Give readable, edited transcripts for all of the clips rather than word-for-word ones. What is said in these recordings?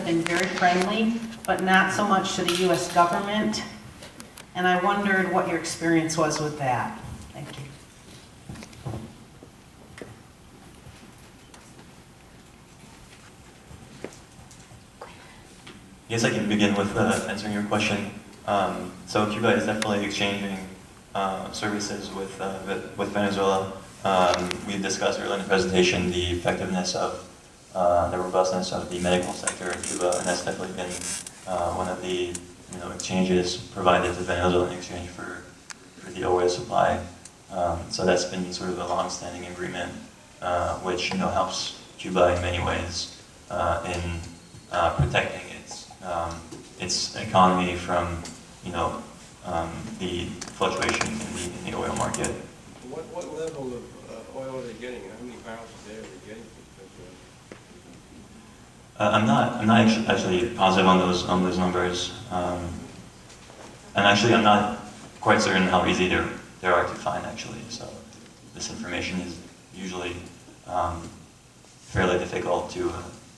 been very friendly, but not so much to the U.S. government. And I wondered what your experience was with that. Thank you. I guess I can begin with answering your question. So Cuba is definitely exchanging services with Venezuela. We discussed earlier in the presentation the effectiveness of the robustness of the medical sector in Cuba, and that's definitely been one of the exchanges provided to Venezuela in exchange for the oil supply. So that's been sort of a long-standing agreement, which helps Cuba in many ways in protecting its economy from the fluctuations in the oil market. What level of oil are they getting? How many barrels a day are they getting from Venezuela? I'm not actually positive on those numbers, and actually I'm not quite certain how easy they are to find actually. So this information is usually fairly difficult to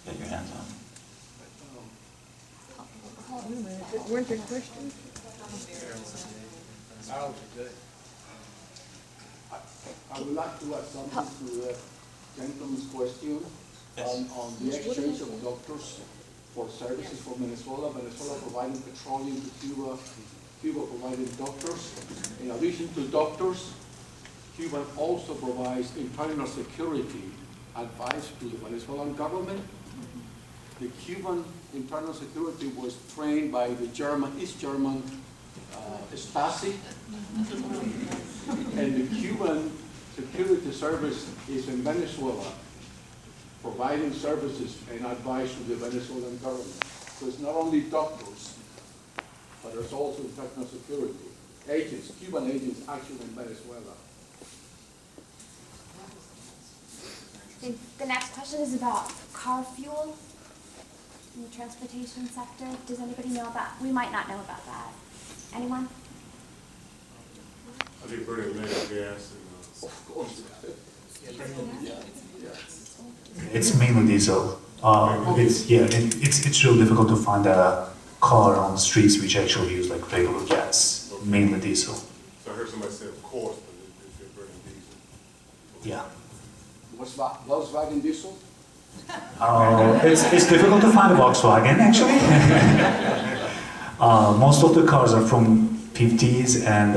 get your hands on. Weren't there questions? Barrels a day. I would like to add something to the gentleman's question Yes. on the exchange of doctors for services for Venezuela. Venezuela providing petroleum to Cuba, Cuba providing doctors. In addition to doctors, Cuba also provides internal security advice to the Venezuelan government. The Cuban internal security was trained by the East German Stasi, and the Cuban security service is in Venezuela, providing services and advice to the Venezuelan government. So it's not only doctors, but there's also internal security agents, Cuban agents actually in Venezuela. The next question is about car fuel in the transportation sector. Does anybody know about? We might not know about that. Anyone? Are they burning natural gas? Of course. It's mainly diesel. It's real difficult to find a car on the streets which actually use like regular gas. Mainly diesel. So I heard somebody say, of course, but they're burning diesel. Yeah. Volkswagen diesel? It's difficult to find a Volkswagen actually. Most of the cars are from 50s and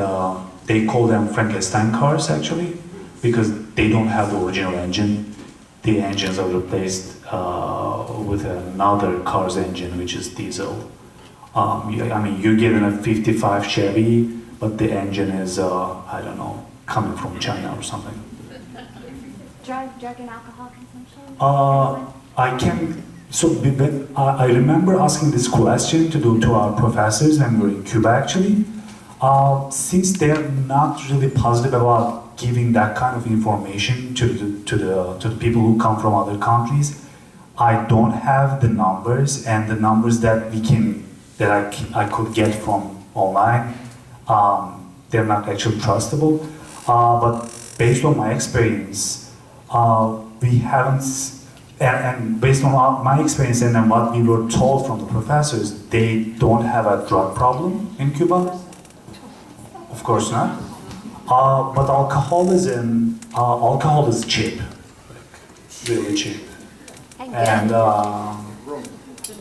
they call them Frankenstein cars actually because they don't have the original engine. The engines are replaced with another car's engine which is diesel. You're getting a 55 Chevy, but the engine is, I don't know, coming from China or something. Drug and alcohol consumption? I remember asking this question to our professors when we were in Cuba actually. Since they're not really positive about giving that kind of information to the people who come from other countries, I don't have the numbers, and the numbers that I could get from online, they're not actually trustable. But based on my experience, we haven't, and based on my experience and then what we were told from the professors, they don't have a drug problem in Cuba. Of course not. But alcohol is cheap, like really cheap, and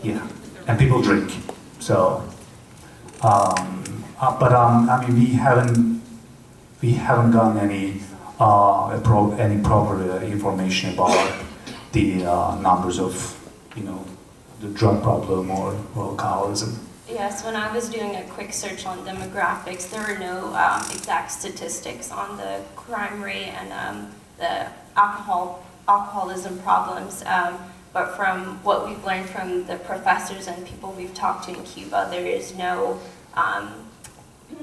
yeah, and people drink. So, we haven't gotten any proper information about the numbers of the drug problem or alcoholism. Yes, when I was doing a quick search on demographics, there were no exact statistics on the crime rate and the alcoholism problems. But from what we've learned from the professors and people we've talked to in Cuba, there is no,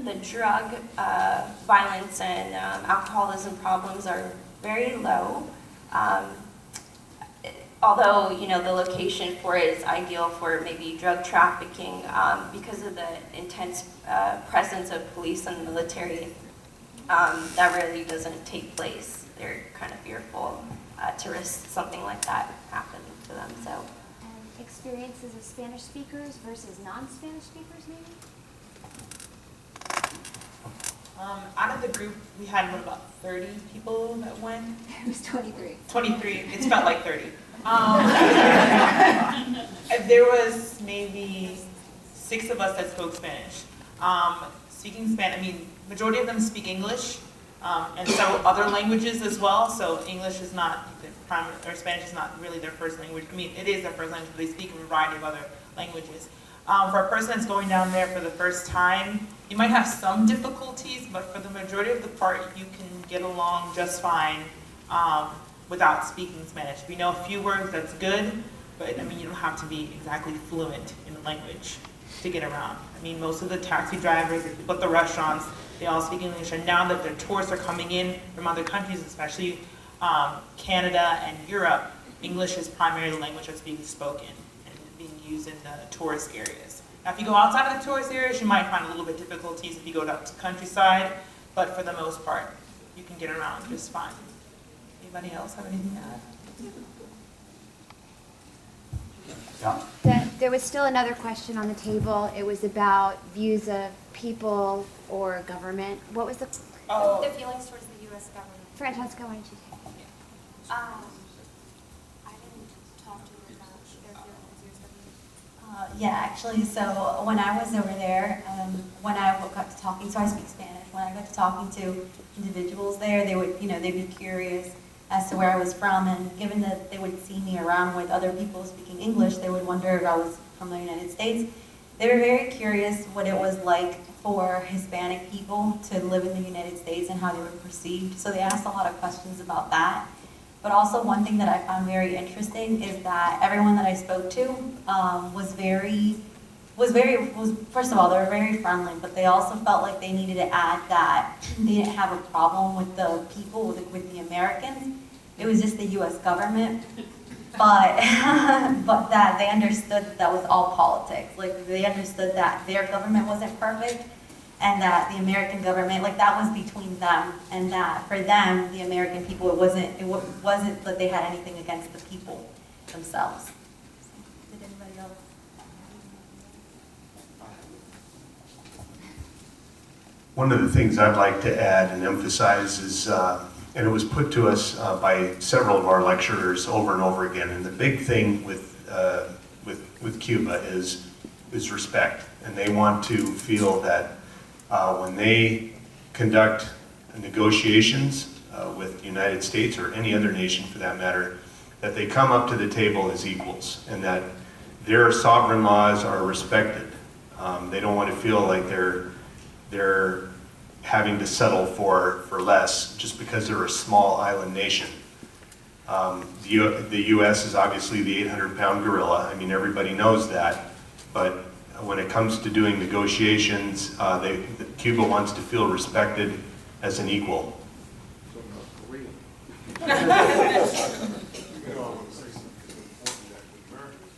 the drug violence and alcoholism problems are very low. Although, the location for it is ideal for maybe drug trafficking because of the intense presence of police and military, that really doesn't take place. They're kind of fearful to risk something like that happening to them. So, experiences of Spanish speakers versus non-Spanish speakers, maybe? Out of the group, we had what, about 30 people that went? It was 23. 23. It's felt like 30. There was maybe 6 of us that spoke Spanish. Speaking Spanish, I mean, majority of them speak English, and several other languages as well. So English is not the primary, or Spanish is not really their first language. I mean, it is their first language, but they speak a variety of other languages. For a person that's going down there for the first time, you might have some difficulties, but for the majority of the part, you can get along just fine without speaking Spanish. If you know a few words, that's good, but I mean, you don't have to be exactly fluent in the language to get around. I mean, most of the taxi drivers, the people at the restaurants, they all speak English, and now that the tourists are coming in from other countries, especially Canada and Europe, English is primarily the language that's being spoken and being used in the tourist areas. Now, if you go outside of the tourist areas, you might find a little bit difficulties if you go out to the countryside, but for the most part, you can get around just fine. Anybody else have anything to add? Yeah. There was still another question on the table. It was about views of people or government. What was the, Oh, The feelings towards the U.S. government. Francesca, why don't you take it? I didn't talk to them about their feelings or something. Yeah, actually, so when I was over there, when I got to talking, so I speak Spanish, when I got to talking to individuals there, they would, they'd be curious as to where I was from, and given that they would see me around with other people speaking English, they would wonder if I was from the United States. They were very curious what it was like for Hispanic people to live in the United States and how they were perceived. So they asked a lot of questions about that. But also one thing that I found very interesting is that everyone that I spoke to was first of all, they were very friendly, but they also felt like they needed to add that they didn't have a problem with the people, with the Americans. It was just the U.S. government. But that they understood that was all politics. Like, they understood that their government wasn't perfect, and that the American government, like, that was between them, and that for them, the American people, it wasn't that they had anything against the people themselves. Did anybody else? One of the things I'd like to add and emphasize is, and it was put to us by several of our lecturers over and over again, and the big thing with Cuba is respect, and they want to feel that when they conduct negotiations with the United States or any other nation for that matter, that they come up to the table as equals, and that their sovereign laws are respected. They don't want to feel like they're having to settle for less just because they're a small island nation. The U.S. is obviously the 800-pound gorilla. I mean, everybody knows that. But when it comes to doing negotiations, Cuba wants to feel respected as an equal. So North Korea. I want to say something. It's important that when Americans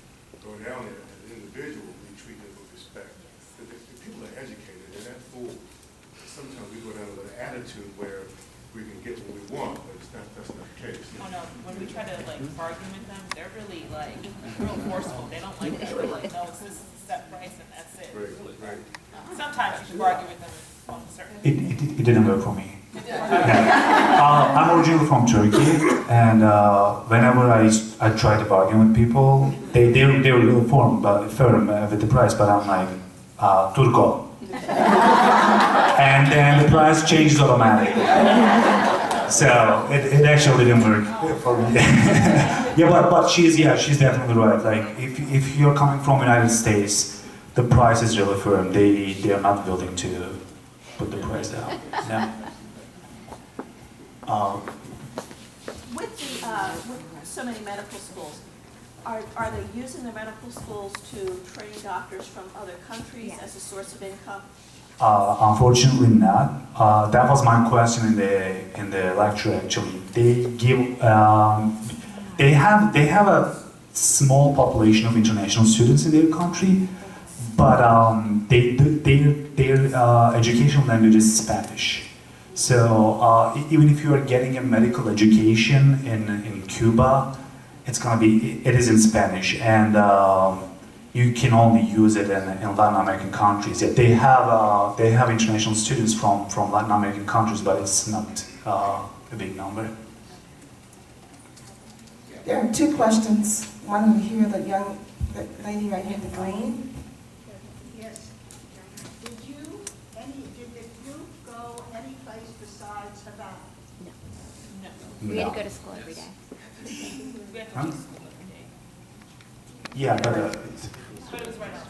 go down there as an individual, we treat them with respect. The people are educated, they're not fools. Sometimes we go down with an attitude where we can get what we want, but that's not the case. oh no, when we try to like bargain with them, they're really like real forceful. They don't like that. They're like, no, this is a set price and that's it. Right. Sometimes you can bargain with them on certain. It didn't work for me. I'm originally from Turkey, and whenever I try to bargain with people, they were really firm with the price, but I'm like, Turco. And then the price changes automatically. So it actually didn't work for me. Yeah, but she's definitely right. Like, if you're coming from United States, the price is really firm. They are not willing to put the price down. Yeah. With so many medical schools, are they using the medical schools to train doctors from other countries as a source of income? Unfortunately not. That was my question in the lecture actually. They have a small population of international students in their country, but their educational language is Spanish. So even if you are getting a medical education in Cuba, it is in Spanish, and you can only use it in Latin American countries. Yeah, they have international students from Latin American countries, but it's not a big number. There are two questions. One over here, the lady right here, the green. Yes. Did the group go any place besides Havana? We had to go to school every day. We have to Huh? do school every day. Yeah, but But it was right on.